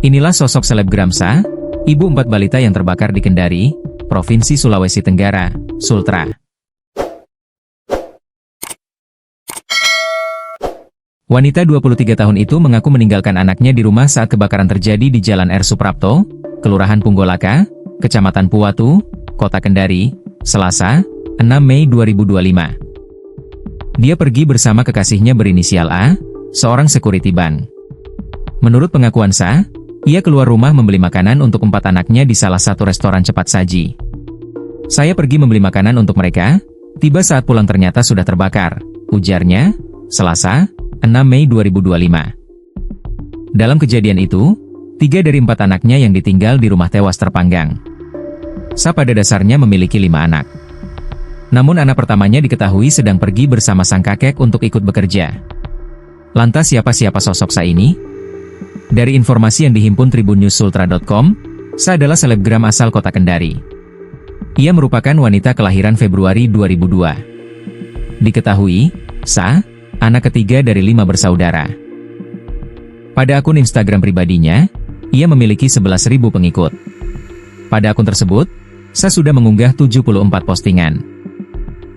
Inilah sosok selebgram Sa, ibu 4 balita yang terbakar di Kendari, Provinsi Sulawesi Tenggara, Sultra. Wanita 23 tahun itu mengaku meninggalkan anaknya di rumah saat kebakaran terjadi di Jalan R. Suprapto, Kelurahan Punggolaka, Kecamatan Puwatu, Kota Kendari, Selasa, 6 Mei 2025. Dia pergi bersama kekasihnya berinisial A, seorang security bank. Menurut pengakuan Sa, ia keluar rumah membeli makanan untuk 4 anaknya di salah satu restoran cepat saji. Saya pergi membeli makanan untuk mereka, tiba saat pulang ternyata sudah terbakar, ujarnya, Selasa, 6 Mei 2025. Dalam kejadian itu, 3 dari 4 anaknya yang ditinggal di rumah tewas terpanggang. Sa pada dasarnya memiliki 5 anak. Namun anak pertamanya diketahui sedang pergi bersama sang kakek untuk ikut bekerja. Lantas siapa sosok Sa ini? Dari informasi yang dihimpun tribunnews-sultra.com, Sa adalah selebgram asal Kota Kendari. Ia merupakan wanita kelahiran Februari 2002. Diketahui, Sa, anak ketiga dari 5 bersaudara. Pada akun Instagram pribadinya, ia memiliki 11.000 pengikut. Pada akun tersebut, Sa sudah mengunggah 74 postingan.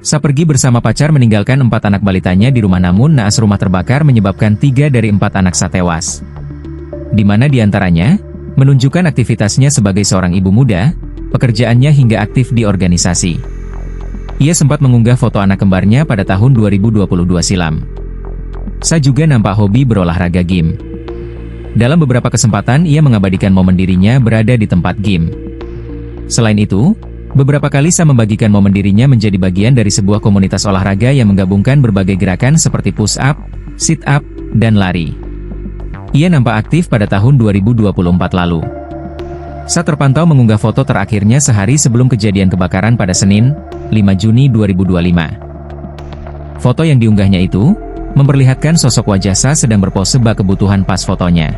Sa pergi bersama pacar meninggalkan 4 anak balitanya di rumah, namun naas rumah terbakar menyebabkan 3 dari 4 anak Sa tewas. Di mana diantaranya, menunjukkan aktivitasnya sebagai seorang ibu muda, pekerjaannya hingga aktif di organisasi. Ia sempat mengunggah foto anak kembarnya pada tahun 2022 silam. Sa juga nampak hobi berolahraga game. Dalam beberapa kesempatan ia mengabadikan momen dirinya berada di tempat game. Selain itu, beberapa kali Sa membagikan momen dirinya menjadi bagian dari sebuah komunitas olahraga yang menggabungkan berbagai gerakan seperti push up, sit up, dan lari. Ia nampak aktif pada tahun 2024 lalu. Sa terpantau mengunggah foto terakhirnya sehari sebelum kejadian kebakaran pada Senin, 5 Juni 2025. Foto yang diunggahnya itu, memperlihatkan sosok wajah Sa sedang berpose bak kebutuhan pas fotonya.